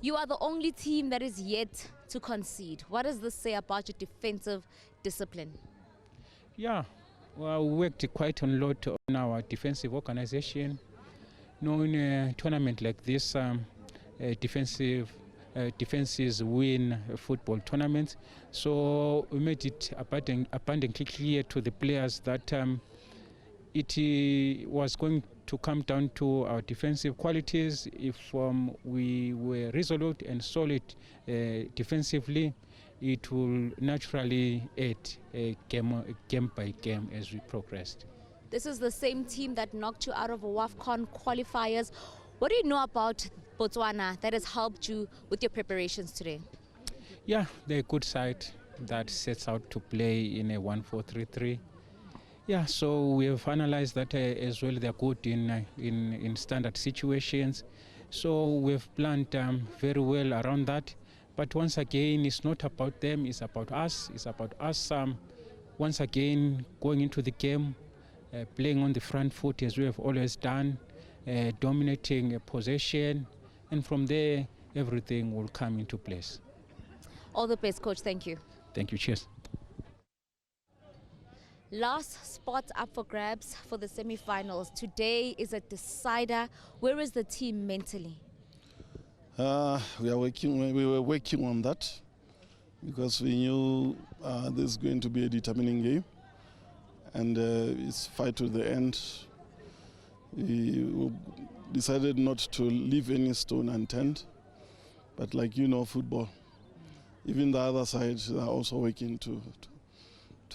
You are the only team that is yet to concede. What does this say about your defensive discipline? Yeah, well, we worked quite a lot on our defensive organization. In a tournament like this, defenses win football tournaments. So we made it abundantly clear to the players that it was going to come down to our defensive qualities. If we were resolute and solid defensively, it will naturally aid game by game as we progressed. This is the same team that knocked you out of WAFCON qualifiers. What do you know about Botswana that has helped you with your preparations today? Yeah, they're a good side that sets out to play in a 1-4-3-3. Yeah, so we have analyzed that as well. They're good in standard situations. So we've planned very well around that. But once again, it's not about them, it's about us. It's about us once again going into the game, playing on the front foot as we have always done, dominating possession, and from there, everything will come into place. All the best, Coach. Thank you. Thank you. Cheers. Last spot up for grabs for the semi-finals. Today is a decider. Where is the team mentally? We were working on that because we knew this is going to be a determining game, and it's fight to the end. We decided not to leave any stone unturned, but like you know, football, even the other side are also working to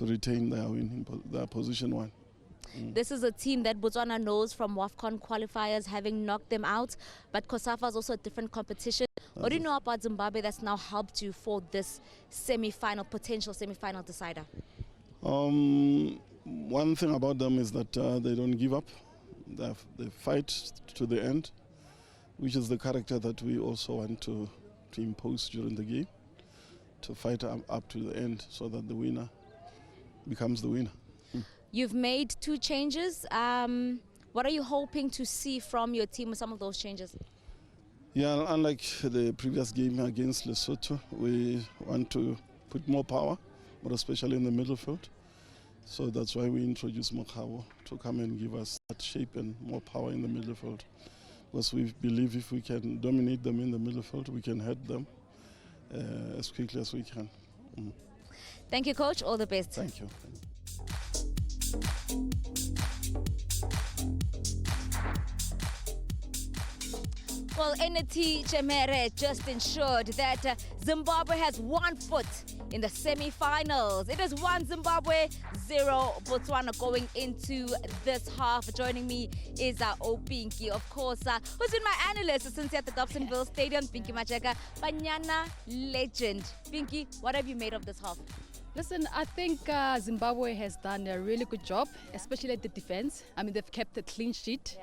retain their position one. This is a team that Botswana knows from WAFCON qualifiers, having knocked them out, but COSAFA is also a different competition. What do you know about Zimbabwe that's now helped you for this potential semi-final decider? One thing about them is that they don't give up. They fight to the end, which is the character that we also want to impose during the game, to fight up to the end so that the winner becomes the winner. You've made 2 changes. What are you hoping to see from your team with some of those changes? Yeah, unlike the previous game against Lesotho, we want to put more power, but especially in the middle field. So that's why we introduced Mokhawo to come and give us that shape and more power in the middle field. Because we believe if we can dominate them in the middle field, we can head them as quickly as we can. Thank you, Coach. All the best. Thank you. Well, Eneti Chemere just ensured that Zimbabwe has 1 foot in the semi-finals. It is 1 Zimbabwe, 0 Botswana going into this half. Joining me is Pinky, of course, who's been my analyst since at the Dobsonville Stadium, Pinky Macheka, Banyana legend. Pinky, what have you made of this half? Listen, I think Zimbabwe has done a really good job, especially at the defense. I mean, they've kept a clean sheet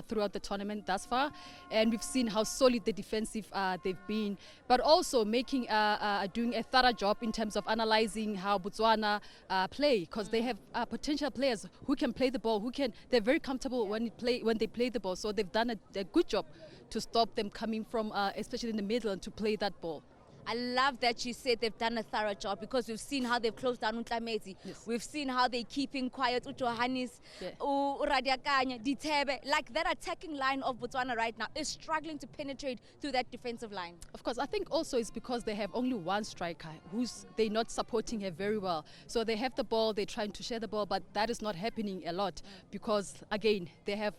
throughout the tournament thus far, and we've seen how solid the defensive they've been, but also doing a thorough job in terms of analyzing how Botswana play, because they have potential players who can play the ball, they're very comfortable when they play the ball, so they've done a good job to stop them coming from, especially in the middle, and to play that ball. I love that you said they've done a thorough job, because we've seen how they've closed down Untlamezi. Yes. We've seen how they're keeping quiet Ujohannis, Radiakanya, Ditebe. Like, that attacking line of Botswana right now is struggling to penetrate through that defensive line. Of course, I think also it's because they have only one striker they're not supporting her very well. So they have the ball, they're trying to share the ball, but that is not happening a lot because, again, they have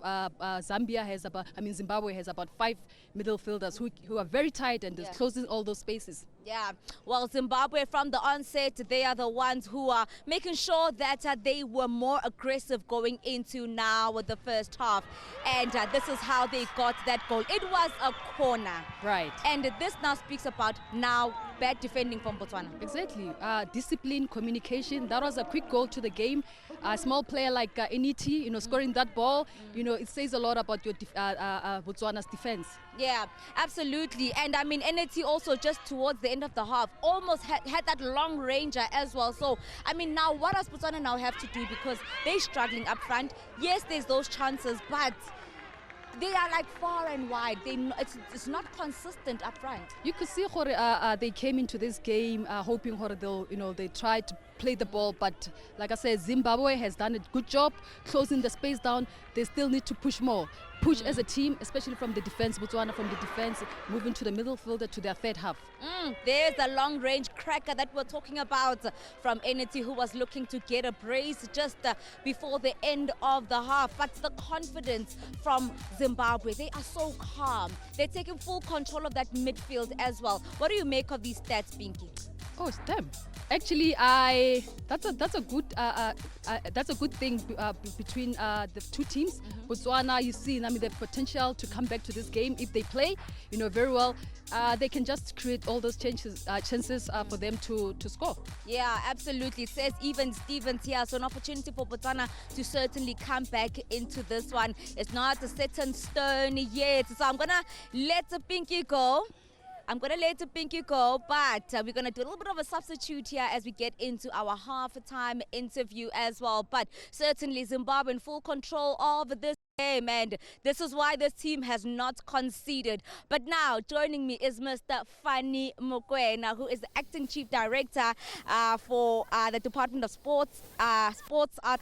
Zimbabwe has about 5 midfielders who are very tight and is closing all those spaces. Yeah, well, Zimbabwe from the onset, they are the ones who are making sure that they were more aggressive going into now with the first half. And this is how they got that goal. It was a corner. Right. And this now speaks about now bad defending from Botswana. Exactly. Discipline, communication. That was a quick goal to the game. A small player like Eniti, scoring that ball, it says a lot about your Botswana's defense. Yeah, absolutely. And I mean, NAT also just towards the end of the half almost had that long ranger as well. So, I mean, now what does Botswana now have to do? Because they're struggling up front. Yes, there's those chances, but they are like far and wide. It's not consistent up front. You could see they came into this game hoping they try to play the ball, but like I said, Zimbabwe has done a good job closing the space down. They still need to push more. Push as a team, especially from the defense. Botswana from the defense, moving to the middle fielder to their third half. There's a long-range cracker that we're talking about from Eneti, who was looking to get a brace just before the end of the half. But the confidence from Zimbabwe, they are so calm. They're taking full control of that midfield as well. What do you make of these stats, Pinky? Oh, it's them. Actually, that's a good thing between the two teams. Botswana, you see, the potential to come back to this game if they play, very well. They can just create all those chances for them to score. Yeah, absolutely. It says even Stevens here, so an opportunity for Botswana to certainly come back into this one. It's not a set in stone yet, so I'm gonna let Pinky go. but we're going to do a little bit of a substitute here as we get into our half-time interview as well. But certainly Zimbabwe in full control of this game, and this is why this team has not conceded. But now joining me is Mr. Fanny Mokoena, who is the acting chief director for the Department of Sports, Arts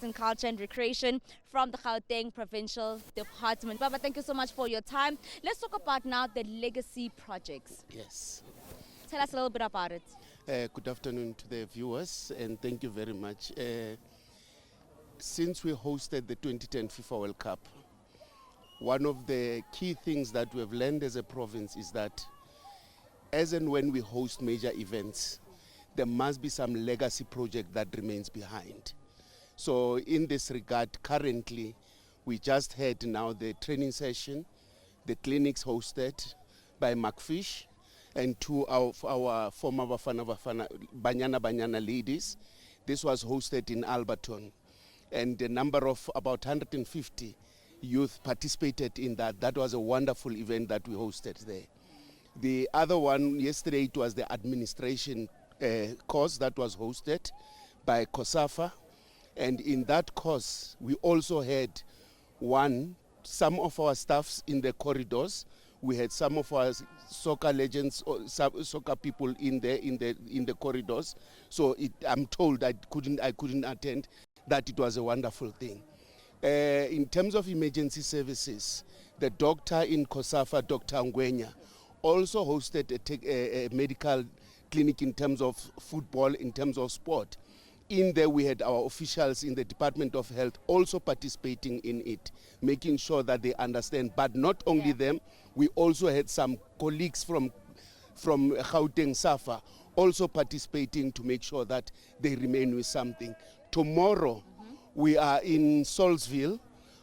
and Culture and Recreation from the Gauteng Provincial Department. Baba, thank you so much for your time. Let's talk about now the legacy projects. Yes. Tell us a little bit about it. Good afternoon to the viewers, and thank you very much. Since we hosted the 2010 FIFA World Cup, one of the key things that we have learned as a province is that as and when we host major events, there must be some legacy project that remains behind. So in this regard, currently, we just had now the training session, the clinics hosted by McFish, and two of our former Banyana ladies. This was hosted in Alberton, and a number of about 150 youth participated in that. That was a wonderful event that we hosted there. The other one, yesterday, it was the administration course that was hosted by COSAFA. And in that course, we also had some of our staffs in the corridors. We had some of our soccer legends, soccer people in the corridors. So I'm told I couldn't attend. That it was a wonderful thing. In terms of emergency services, the doctor in COSAFA, Dr. Ngwenya, also hosted a medical clinic in terms of football, in terms of sport. In there, we had our officials in the Department of Health also participating in it, making sure that they understand. But not only them, we also had some colleagues from Gauteng SAFA also participating to make sure that they remain with something. Tomorrow, we are in Salisville,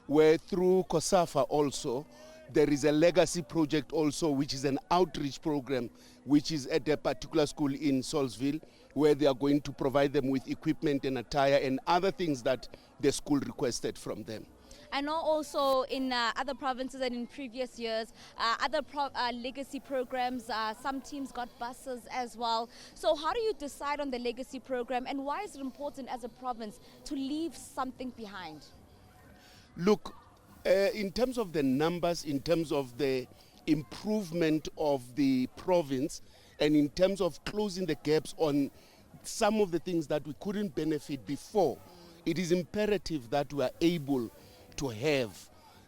where through COSAFA also, there is a legacy project also, which is an outreach program, which is at a particular school in Salisville, where they are going to provide them with equipment and attire and other things that the school requested from them. I know also in other provinces and in previous years, other legacy programs, some teams got buses as well. So how do you decide on the legacy program, and why is it important as a province to leave something behind? Look, in terms of the numbers, in terms of the improvement of the province, and in terms of closing the gaps on some of the things that we couldn't benefit before, it is imperative that we are able to have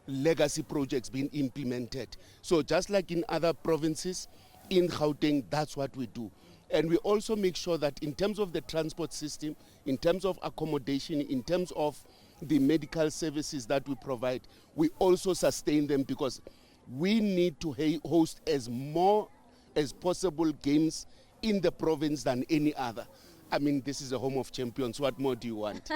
legacy projects being implemented. So just like in other provinces, in Gauteng, that's what we do. And we also make sure that in terms of the transport system, in terms of accommodation, in terms of the medical services that we provide, we also sustain them, because we need to host as more as possible games in the province than any other. I mean, this is a home of champions. What more do you want?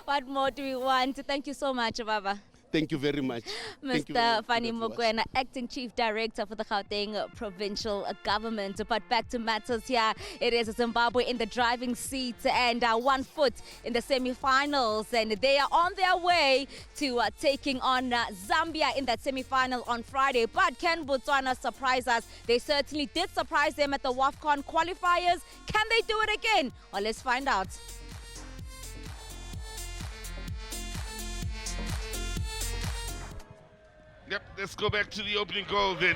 What more do we want? Thank you so much, Baba. Thank you very much. Thank you very Mr. much, Fani viewers. Mokoena, Acting Chief Director for the Gauteng Provincial Government. But back to matters here. It is Zimbabwe in the driving seat and 1 foot in the semi-finals. And they are on their way to taking on Zambia in that semi-final on Friday. But can Botswana surprise us? They certainly did surprise them at the WAFCON qualifiers. Can they do it again? Well, let's find out. Yep, let's go back to the opening goal then.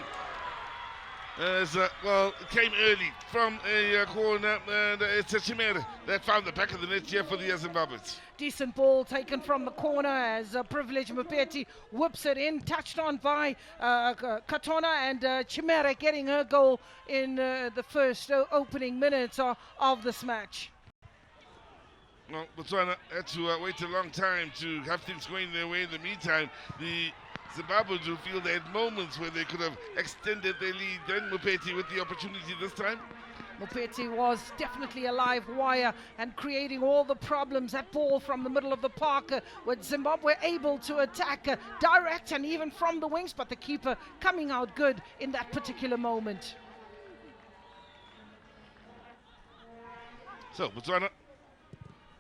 As well, it came early from a corner, and it's a Chimere that found the back of the net here for the Zimbabweans. Decent ball taken from the corner as Privilege Mupeti whips it in, touched on by Katona, and Chimere getting her goal in the first opening minutes of this match. Well, Botswana had to wait a long time to have things going their way. In the meantime, the Zimbabweans will feel they had moments where they could have extended their lead. Then Mupeti with the opportunity this time. Mupeti was definitely a live wire and creating all the problems. That ball from the middle of the park with Zimbabwe able to attack direct and even from the wings, but the keeper coming out good in that particular moment. So Botswana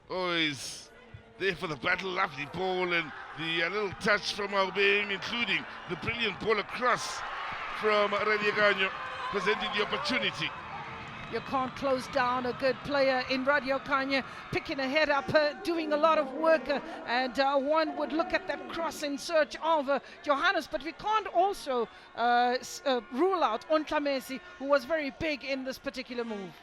always there for the battle. Lovely ball and the little touch from Aubing, including the brilliant ball across from Radioganyo, presenting the opportunity. You can't close down a good player in Radio Kanye, picking a head up, doing a lot of work, and one would look at that cross in search of Johannes, but we can't also rule out Ontlamesi, who was very big in this particular move.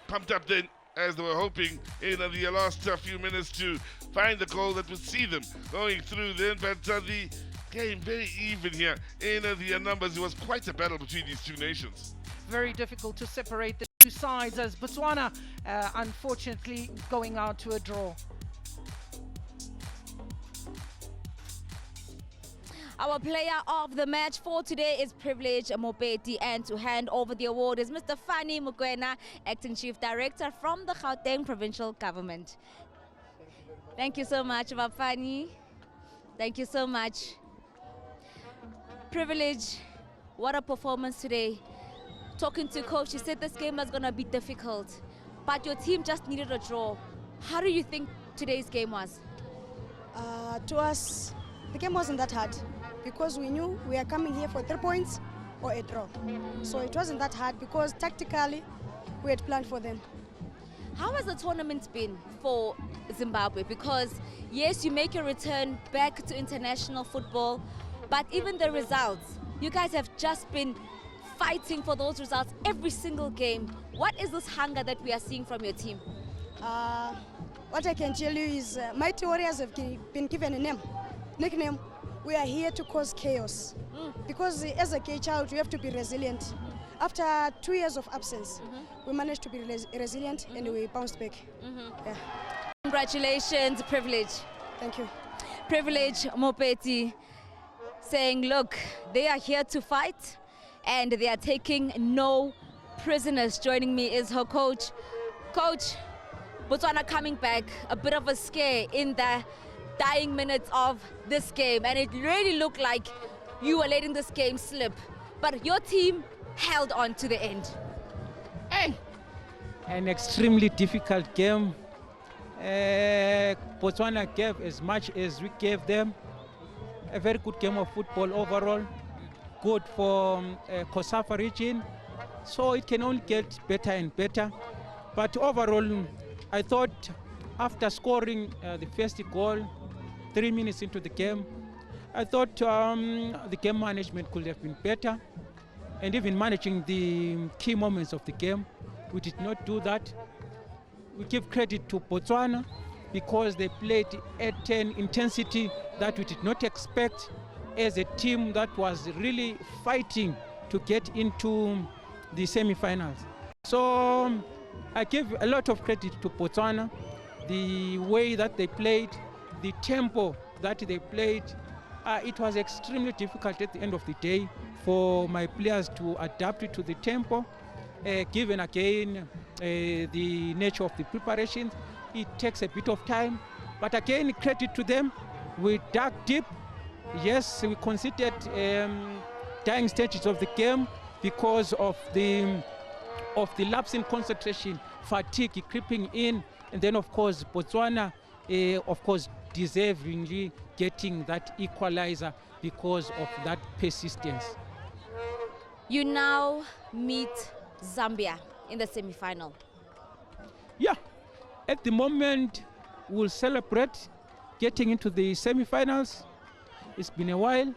Pumped up then, as they were hoping in the last few minutes to find the goal that would see them going through then, but the game very even here in the numbers. It was quite a battle between these two nations. Very difficult to separate the two sides as Botswana unfortunately going out to a draw. Our player of the match for today is Privilege Mopeti, and to hand over the award is Mr. Fani Mokoena, Acting Chief Director from the Gauteng Provincial Government. Thank you so much, Fani. Thank you so much. Privilege, what a performance today. Talking to coach, he said this game was going to be difficult, but your team just needed a draw. How do you think today's game was? To us, the game wasn't that hard because we knew we are coming here for 3 points or a draw. So it wasn't that hard because tactically we had planned for them. How has the tournament been for Zimbabwe? Because yes, you make your return back to international football, but even the results, you guys have just been fighting for those results every single game. What is this hunger that we are seeing from your team? What I can tell you is Mighty Warriors have been given a nickname. We are here to cause chaos. Because as a K child, you have to be resilient. After 2 years of absence, we managed to be resilient and we bounced back. Yeah. Congratulations, Privilege. Thank you. Privilege Mopeti saying, look, they are here to fight and they are taking no prisoners. Joining me is her coach. Coach, Botswana coming back, a bit of a scare in the dying minutes of this game, and it really looked like you were letting this game slip, but your team held on to the end. An extremely difficult game. Botswana gave as much as we gave them. A very good game of football overall. Good for COSAFA region. So it can only get better and better. But overall, I thought after scoring the first goal, 3 minutes into the game, I thought the game management could have been better. And even managing the key moments of the game, we did not do that. We give credit to Botswana because they played at an intensity that we did not expect as a team that was really fighting to get into the semi-finals. So I give a lot of credit to Botswana, the way that they played, the tempo that they played. It was extremely difficult at the end of the day for my players to adapt to the tempo, given again the nature of the preparations. It takes a bit of time, but again, credit to them. We dug deep. Yes, we considered dying stages of the game because of the lapse in concentration, fatigue creeping in, and then of course Botswana, of course, deservingly getting that equalizer because of that persistence. You now meet Zambia in the semi-final. Yeah, at the moment we'll celebrate getting into the semi-finals. It's been a while.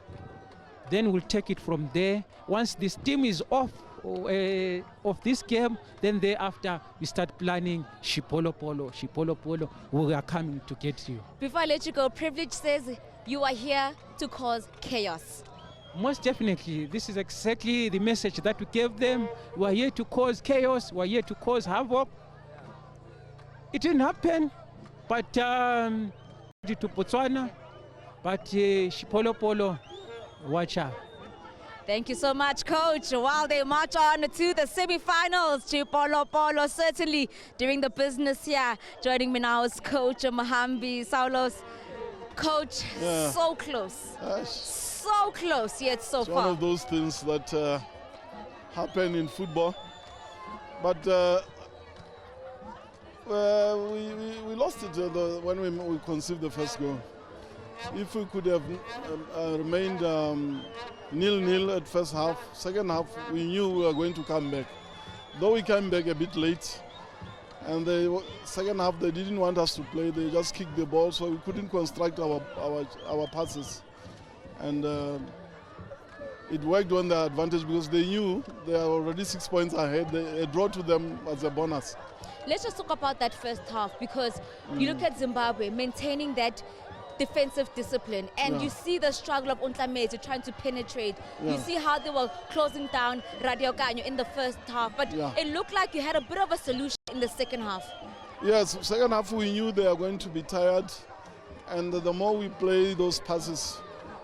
Then we'll take it from there. Once this team is off of this game, then thereafter we start planning Shipolo Polo. We are coming to get you. Before I let you go, Privilege says you are here to cause chaos. Most definitely, this is exactly the message that we gave them. We are here to cause chaos. We are here to cause havoc. It didn't happen, but to Botswana, but Shipolo Polo, watch out. Thank you so much, Coach. While they march on to the semi-finals, Chipolo Polo certainly doing the business here. Joining me now is Coach Mahambi Saulos. Coach, Yeah. so close. So close, yet so It's far. one of those things that happen in football. But we lost it when we conceived the first goal. If we could have remained 0-0 at first half, second half, we knew we were going to come back. Though we came back a bit late, and the second half they didn't want us to play. They just kicked the ball, so we couldn't construct our passes. And it worked on their advantage because they knew they are already 6 points ahead. A draw to them as a bonus. Let's just talk about that first half, because you look at Zimbabwe maintaining that defensive discipline, and you see the struggle of Untlamezi trying to penetrate. You see how they were closing down Radio Kanyo in the first half, but it looked like you had a bit of a solution in the second half. Yes, second half we knew they are going to be tired, and the more we play those passes,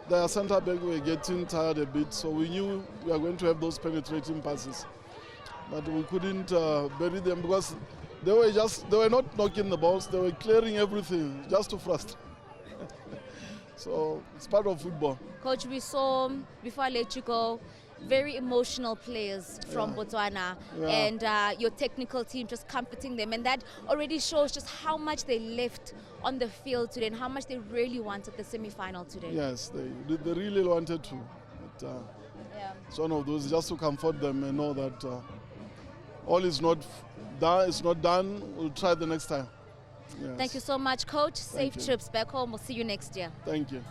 their centre back were getting tired a bit, so we knew we are going to have those penetrating passes. But we couldn't bury them because they were not knocking the balls, they were clearing everything just to frustrate. So it's part of football. Coach, we saw, before I let you go, very emotional players from Botswana, and your technical team just comforting them, and that already shows just how much they left on the field today and how much they really wanted the semi-final today. Yes, they really wanted to. But, it's one of those, just to comfort them and know that all is not done. It's not done. We'll try the next time. Yes. Thank you so much, Coach. Safe trips back home. We'll see you next year. Thank you.